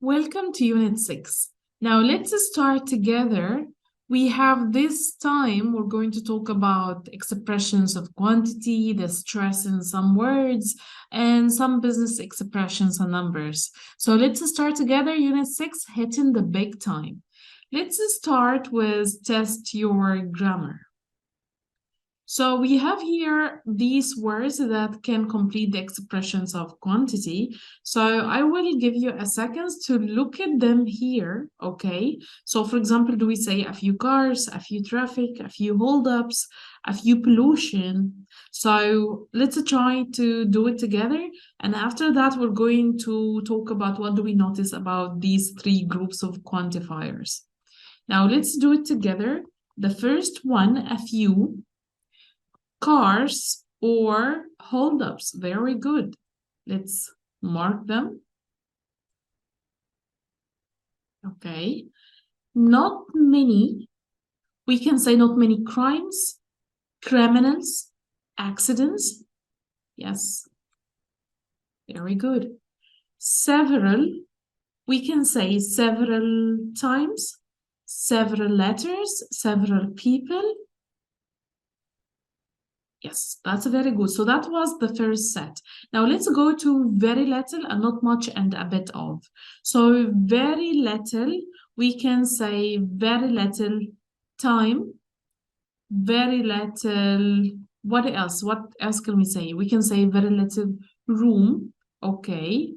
Welcome to Unit 6. Now let's start together. We have this time, we're going to talk about expressions of quantity, the stress in some words, and some business expressions and numbers. So let's start together, Unit 6, hitting the big time. Let's start with test your grammar. So we have here these words that can complete the expressions of quantity. So I will give you a second to look at them here, okay? So for example, do we say a few cars, a few traffic, a few holdups, a few pollution? So let's try to do it together. And after that, we're going to talk about what do we notice about these three groups of quantifiers. Now let's do it together. The first one, a few. Cars or holdups. Very good. Let's mark them. Okay. Not many. We can say not many crimes, criminals, accidents. Yes. Very good. Several. We can say several times, several letters, several people. Yes, that's very good. So that was the first set. Now let's go to very little and not much and a bit of. So very little, we can say very little time, very little, what else? What else can we say? We can say very little room, okay,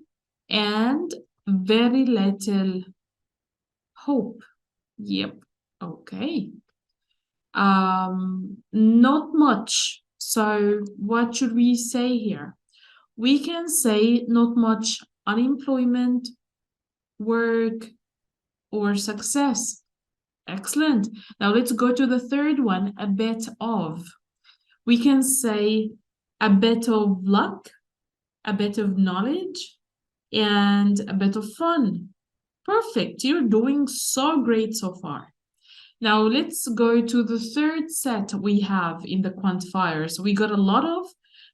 and very little hope. Yep, okay. Not much. So what should we say here? We can say not much unemployment, work, or success. Excellent. Now let's go to the third one, a bit of. We can say a bit of luck, a bit of knowledge, and a bit of fun. Perfect. You're doing so great so far. Now let's go to the third set we have in the quantifiers. We got a lot of,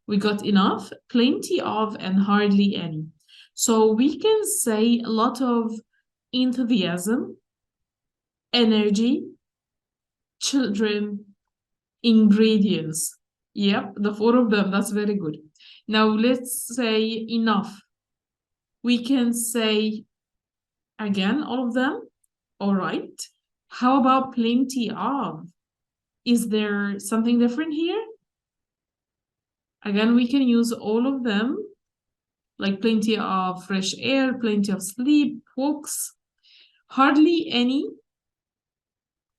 we got enough, plenty of, and hardly any. So we can say a lot of enthusiasm, energy, children, ingredients. Yep, the four of them, that's very good. Now let's say enough. We can say, again, all of them. All right. How about plenty of? Is there something different here? Again, we can use all of them, like plenty of fresh air, plenty of sleep, walks, hardly any,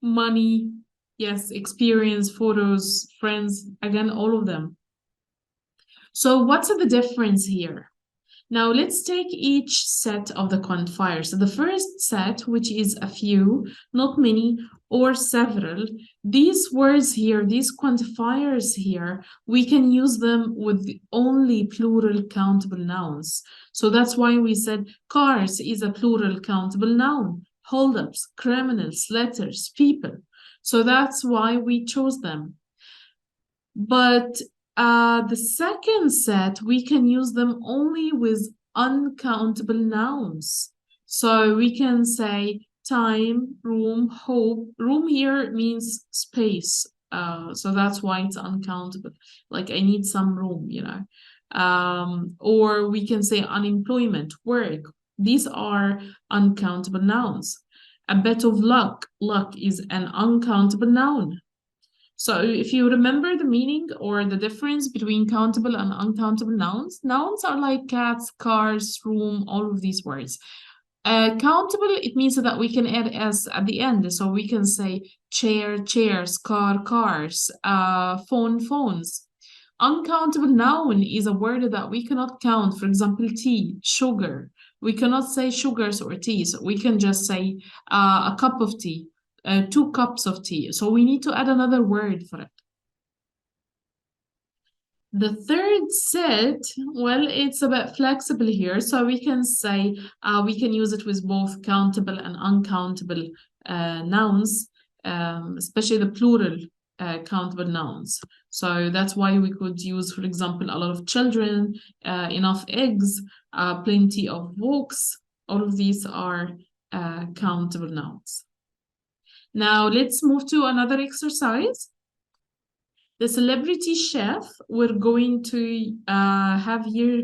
money, yes, experience, photos, friends, again, all of them. So what's the difference here? Now let's take each set of the quantifiers. So the first set, which is a few, not many, or several, these words here, these quantifiers here, we can use them with only plural countable nouns. So that's why we said cars is a plural countable noun, holdups, criminals, letters, people. So that's why we chose them. But the second set, we can use them only with uncountable nouns. So we can say time, room, hope. Room here means space. So that's why it's uncountable. Like I need some room, you know. Or we can say unemployment, work. These are uncountable nouns. A bit of luck. Luck is an uncountable noun. So if you remember the meaning or the difference between countable and uncountable nouns, nouns are like cats, cars, room, all of these words. Countable, it means that we can add s at the end. So we can say chair, chairs, car, cars, phone, phones. Uncountable noun is a word that we cannot count. For example, tea, sugar. We cannot say sugars or teas. We can just say a cup of tea. 2 cups of tea. So we need to add another word for it. The third set, well, it's a bit flexible here. So we can say, we can use it with both countable and uncountable nouns, especially the plural countable nouns. So that's why we could use, for example, a lot of children, enough eggs, plenty of walks, All of these are countable nouns. Now let's move to another exercise. The celebrity chef, we're going to have here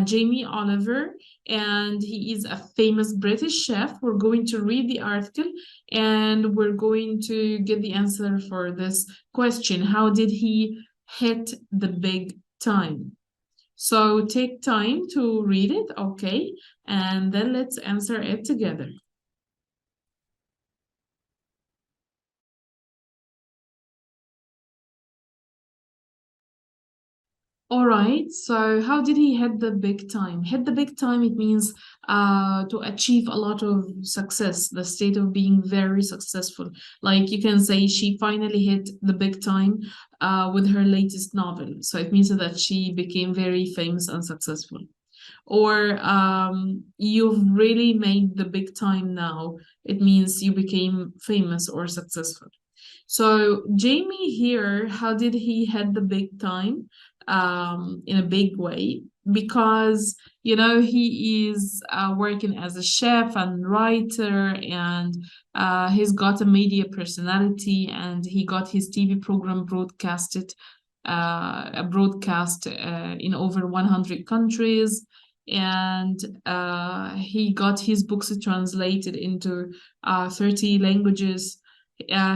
Jamie Oliver, and he is a famous British chef. We're going to read the article and we're going to get the answer for this question. How did he hit the big time? So take time to read it, okay? And then let's answer it together. All right, so how did he hit the big time? Hit the big time, it means to achieve a lot of success, the state of being very successful. Like you can say she finally hit the big time with her latest novel. So it means that she became very famous and successful. Or you've really made the big time now. It means you became famous or successful. So Jamie here, how did he hit the big time in a big way? Because, you know, he is working as a chef and writer, and he's got a media personality, and he got his TV program broadcasted, broadcast in over 100 countries. And he got his books translated into 30 languages.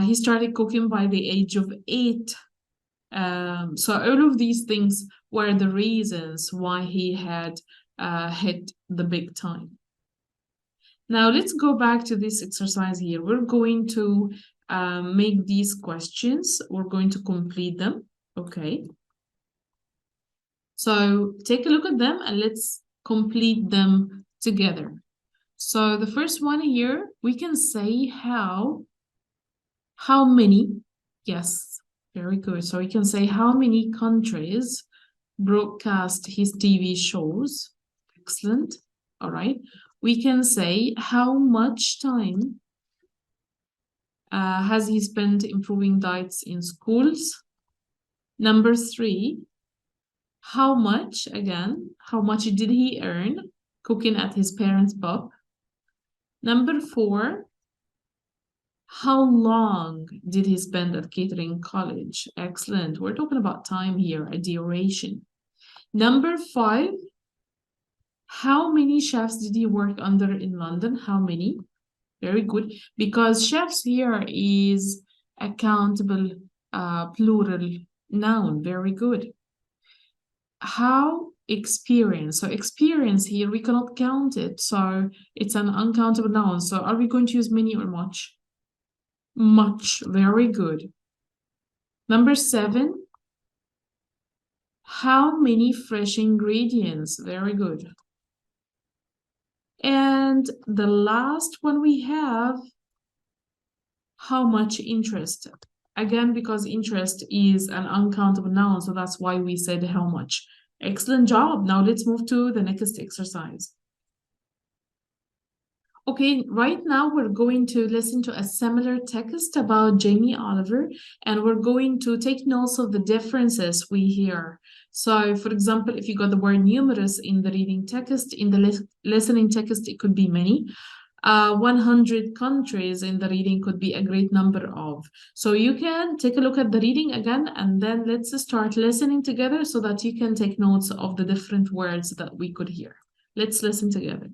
He started cooking by the age of 8. So all of these things were the reasons why he had hit the big time. Now let's go back to this exercise here. We're going to make these questions. We're going to complete them, okay? So take a look at them and let's complete them together. So the first one here, we can say how many, yes, very good. So we can say how many countries broadcast his TV shows. Excellent. All right. We can say how much time has he spent improving diets in schools? Number 3, how much, again, how much did he earn cooking at his parents' pub? Number 4, how long did he spend at catering college? Excellent. We're talking about time here, a duration. Number 5, how many chefs did he work under in London? How many? Very good. Because chefs here is a countable plural noun. Very good. How experience? So experience here, we cannot count it. So it's an uncountable noun. So are we going to use many or much? Much. Very good. Number 7, how many fresh ingredients? Very good. And the last one we have, how much interest? Again, because interest is an uncountable noun, so that's why we said how much. Excellent job. Now let's move to the next exercise. Okay, right now we're going to listen to a similar text about Jamie Oliver, and we're going to take notes of the differences we hear. So, for example, if you got the word numerous in the reading text, in the listening text, it could be many. 100 countries in the reading could be a great number of. So you can take a look at the reading again, and then let's start listening together so that you can take notes of the different words that we could hear. Let's listen together.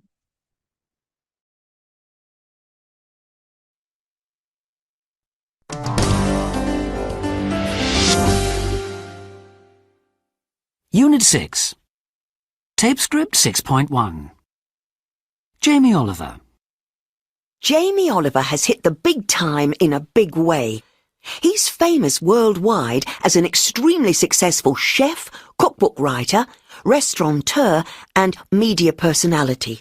Unit 6. Typescript 6.1. Jamie Oliver. Jamie Oliver has hit the big time in a big way. He's famous worldwide as an extremely successful chef, cookbook writer, restaurateur, and media personality.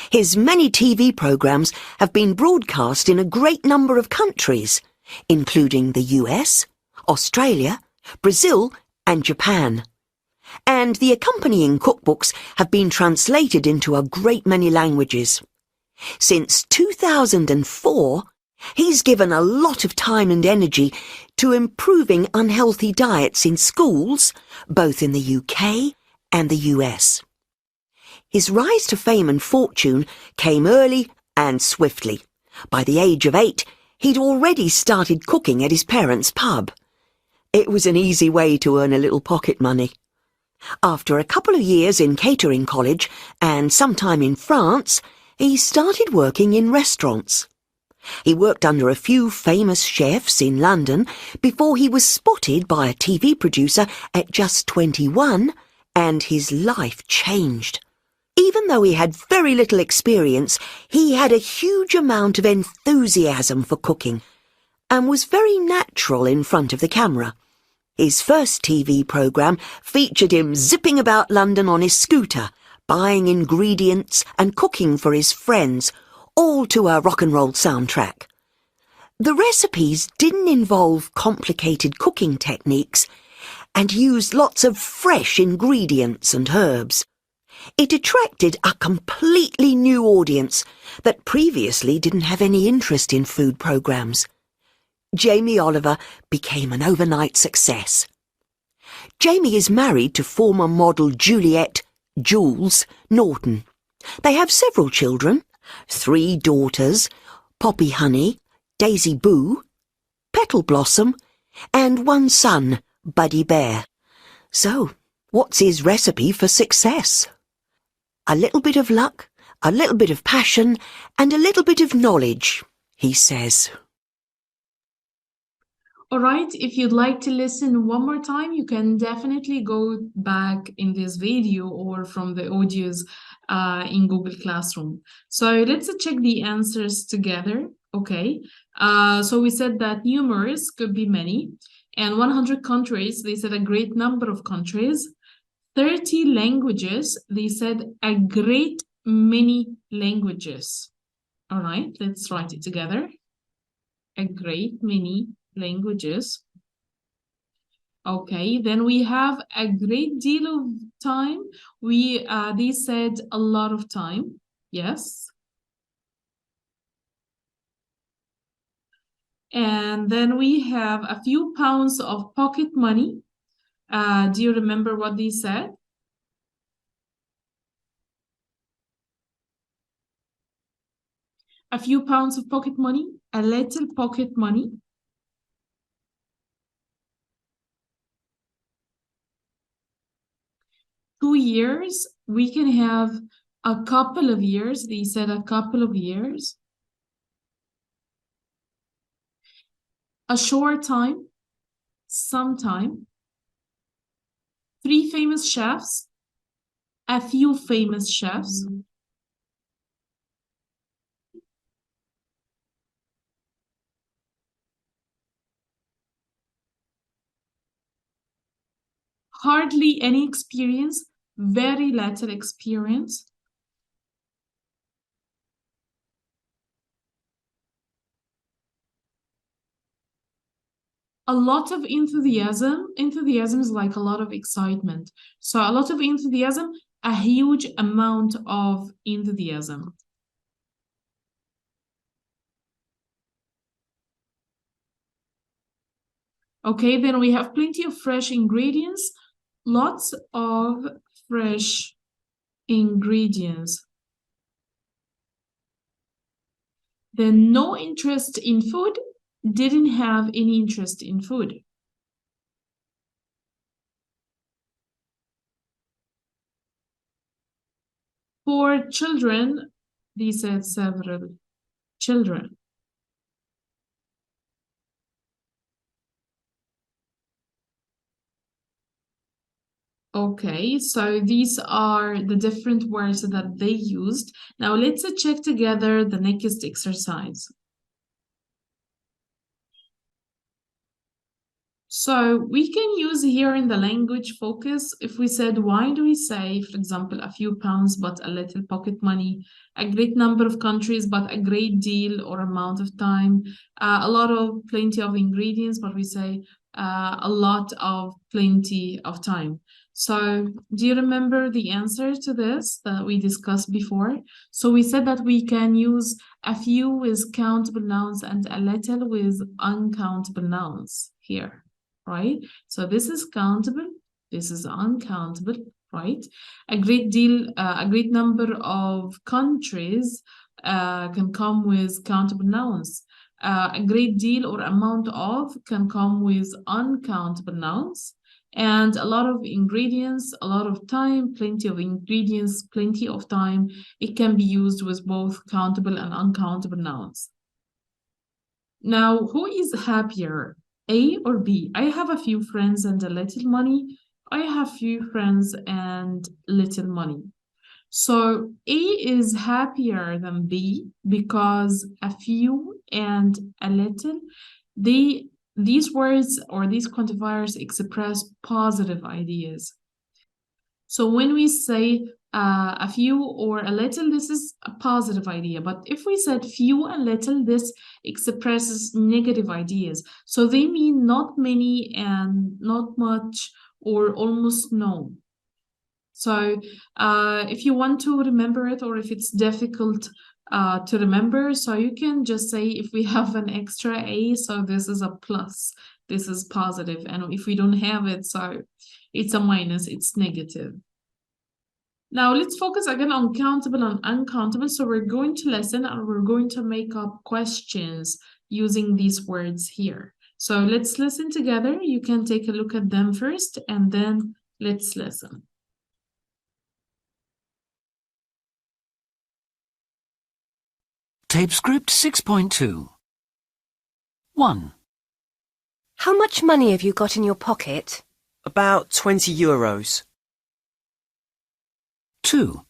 His many TV programs have been broadcast in a great number of countries, including the US, Australia, Brazil, and Japan. And the accompanying cookbooks have been translated into a great many languages. Since 2004, he's given a lot of time and energy to improving unhealthy diets in schools, both in the UK and the US. His rise to fame and fortune came early and swiftly. By the age of 8, he'd already started cooking at his parents' pub. It was an easy way to earn a little pocket money. After a couple of years in catering college and some time in France, he started working in restaurants. He worked under a few famous chefs in London before he was spotted by a TV producer at just 21, and his life changed. Even though he had very little experience, he had a huge amount of enthusiasm for cooking and was very natural in front of the camera. His first TV programme featured him zipping about London on his scooter, buying ingredients and cooking for his friends, all to a rock and roll soundtrack. The recipes didn't involve complicated cooking techniques and used lots of fresh ingredients and herbs. It attracted a completely new audience that previously didn't have any interest in food programmes. Jamie Oliver became an overnight success. Jamie is married to former model Jules Norton. They have several children, 3 daughters, Poppy Honey, Daisy Boo, Petal Blossom, and 1 son, Buddy Bear. So, what's his recipe for success? A little bit of luck, a little bit of passion, and a little bit of knowledge, he says. All right, if you'd like to listen one more time, you can definitely go back in this video or from the audios in Google Classroom. So let's check the answers together, okay? So we said that numerous could be many, and 100 countries, they said a great number of countries. 30 languages, they said a great many languages. All right, let's write it together. A great many languages. Okay, then we have a great deal of time. They said a lot of time. Yes. And then we have a few pounds of pocket money. Do you remember what they said? A few pounds of pocket money, a little pocket money. Two years, we can have a couple of years. They said a couple of years. A short time, some time. 3 famous chefs, a few famous chefs. Hardly any experience, very little experience. A lot of enthusiasm. Enthusiasm is like a lot of excitement. So a lot of enthusiasm, a huge amount of enthusiasm. Okay, then we have plenty of fresh ingredients, lots of fresh ingredients. Then no interest in food, didn't have any interest in food. For children, they said several children. Okay, so these are the different words that they used. Now let's check together the next exercise. So we can use here in the language focus, if we said, why do we say, for example, a few pounds but a little pocket money, a great number of countries but a great deal or amount of time, a lot of plenty of ingredients, but we say a lot of plenty of time. So do you remember the answer to this that we discussed before? So we said that we can use a few with countable nouns and a little with uncountable nouns here, right? So this is countable, this is uncountable, right? A great deal, a great number of countries can come with countable nouns. A great deal or amount of can come with uncountable nouns. And a lot of ingredients, a lot of time, plenty of ingredients, plenty of time. It can be used with both countable and uncountable nouns. Now, who is happier, A or B? I have a few friends and a little money. I have few friends and little money. So A is happier than B because a few and a little, these words or these quantifiers express positive ideas. So when we say a few or a little, this is a positive idea. But if we said few and little, this expresses negative ideas. So they mean not many and not much or almost no. So if you want to remember it or if it's difficult to remember, so you can just say if we have an extra A, so this is a plus, this is positive. And if we don't have it, so it's a minus, it's negative. Now let's focus again on countable and uncountable. So we're going to listen and we're going to make up questions using these words here. So let's listen together. You can take a look at them first and then let's listen. Typescript 6.2. 1, How much money have you got in your pocket? About 20 euros. 2,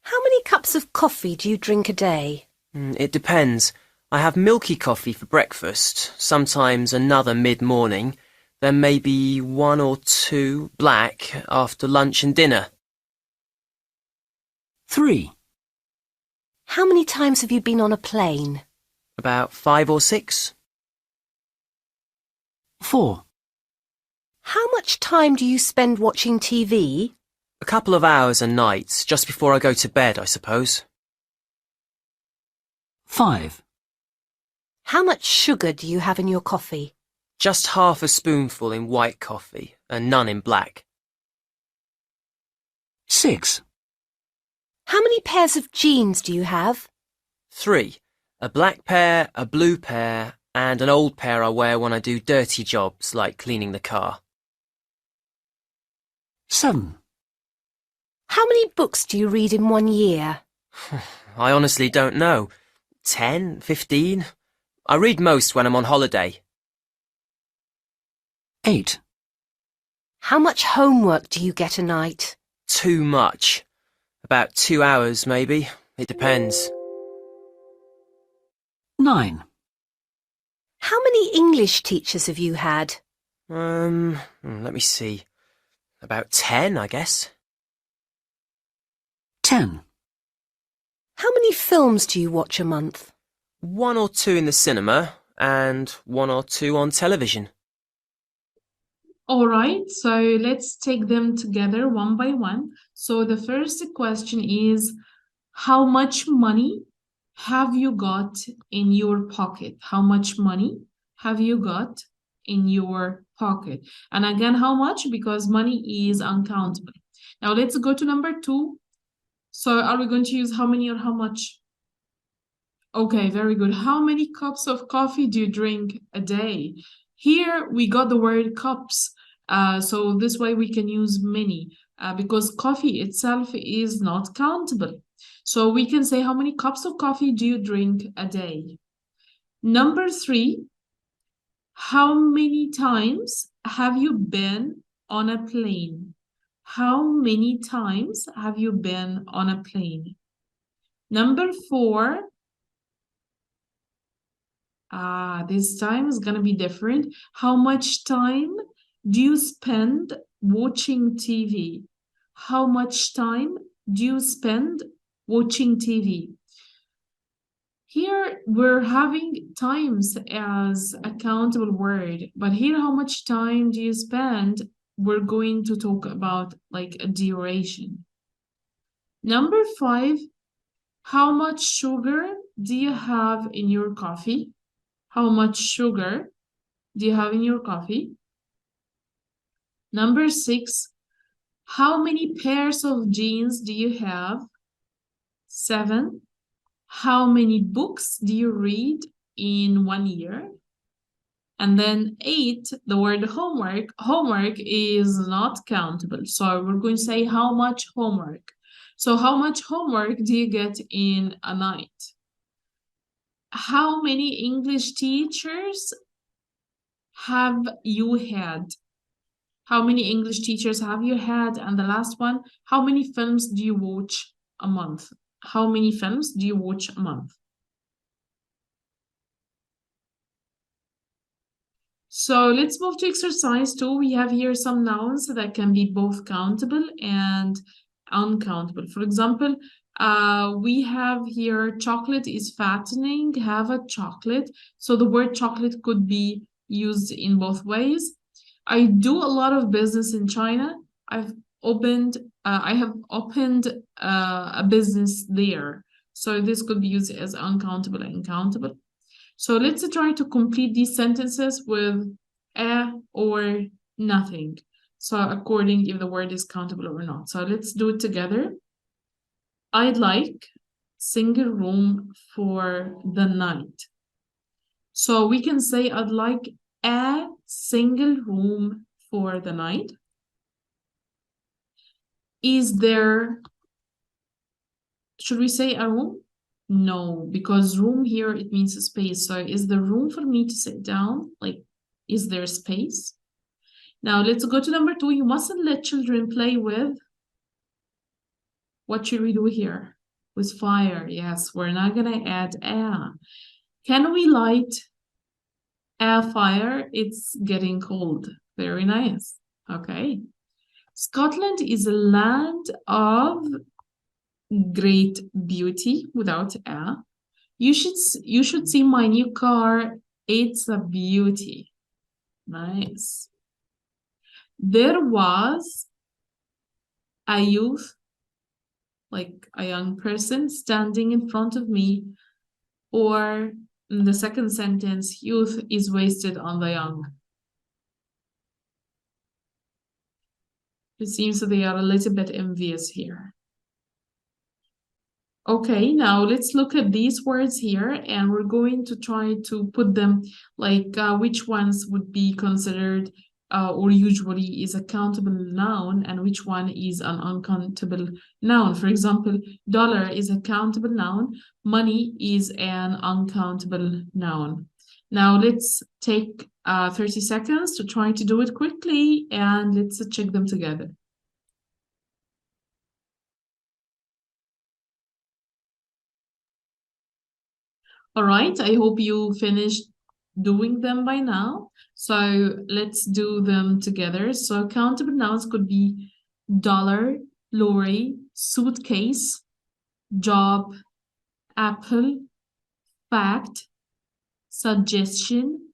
How many cups of coffee do you drink a day? It depends. I have milky coffee for breakfast, sometimes another mid-morning, then maybe 1 or 2 black after lunch and dinner. 3, How many times have you been on a plane? About 5 or 6. 4, How much time do you spend watching TV? A couple of hours a night, just before I go to bed, I suppose. 5, How much sugar do you have in your coffee? Just half a spoonful in white coffee, and none in black. 6, How many pairs of jeans do you have? 3. A black pair, a blue pair, and an old pair I wear when I do dirty jobs, like cleaning the car. 7, How many books do you read in 1 year? I honestly don't know. 10, 15? I read most when I'm on holiday. 8, How much homework do you get a night? Too much. About 2 hours, maybe. It depends. 9, How many English teachers have you had? Let me see. About 10, I guess. 10, How many films do you watch a month? 1 or 2 in the cinema, and 1 or 2 on television. All right, so let's take them together one by one. So the first question is, how much money have you got in your pocket? How much money have you got in your pocket? And again, how much? Because money is uncountable. Now let's go to number 2. So are we going to use how many or how much? Okay, very good. How many cups of coffee do you drink a day? Here we got the word cups. So this way we can use many because coffee itself is not countable. So we can say how many cups of coffee do you drink a day? Number 3, how many times have you been on a plane? How many times have you been on a plane? Number 4, this time is gonna be different. How much time do you spend watching TV? How much time do you spend watching TV? Here we're having times as a countable word, but here how much time do you spend? We're going to talk about like a duration. Number 5, how much sugar do you have in your coffee? How much sugar do you have in your coffee? Number 6, How many pairs of jeans do you have? 7. How many books do you read in 1 year? And then 8, the word homework. Homework is not countable. So we're going to say how much homework. So how much homework do you get in a night? How many English teachers have you had? How many English teachers have you had? And the last one, how many films do you watch a month? How many films do you watch a month? So let's move to exercise 2. We have here some nouns that can be both countable and uncountable. For example, we have here chocolate is fattening, have a chocolate. So the word chocolate could be used in both ways. I do a lot of business in China. I have opened a business there. So this could be used as uncountable and countable. So let's try to complete these sentences with a or nothing. So according if the word is countable or not. So let's do it together. I'd like single room for the night. So we can say I'd like a single room for the night. Is there, should we say a room? No, because room here, it means a space. So is there room for me to sit down? Like, is there space? Now let's go to number 2. You mustn't let children play with. What should we do here? With fire. Yes, we're not gonna add a. Can we light a fire? It's getting cold. Very nice. Okay. Scotland is a land of great beauty without a. You should see my new car. It's a beauty. Nice. There was a youth, like a young person, standing in front of me. Or in the second sentence, youth is wasted on the young. It seems that they are a little bit envious here. Okay, now let's look at these words here, and we're going to try to put them like which ones would be considered or usually is a countable noun and which one is an uncountable noun. For example, dollar is a countable noun, money is an uncountable noun. Now let's take 30 seconds to try to do it quickly, and let's check them together. All right, I hope you finished doing them by now. So let's do them together. So countable nouns could be dollar, lorry, suitcase, job, apple, fact, suggestion,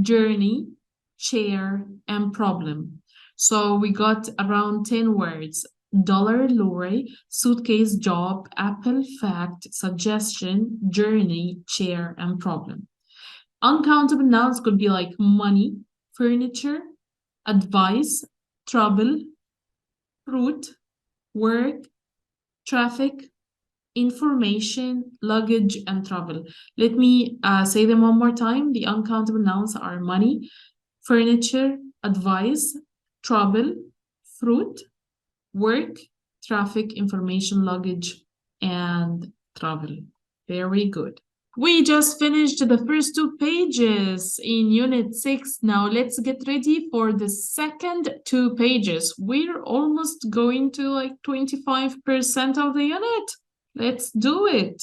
journey, chair, and problem. So we got around 10 words. Dollar, lorry, suitcase, job, apple, fact, suggestion, journey, chair, and problem. Uncountable nouns could be like money, furniture, advice, trouble, fruit, work, traffic, information, luggage, and travel. Let me say them one more time. The uncountable nouns are money, furniture, advice, trouble, fruit, work, traffic, information, luggage, and travel. Very good. We just finished the first 2 pages in Unit 6. Now let's get ready for the second 2 pages. We're almost going to like 25% of the unit. Let's do it.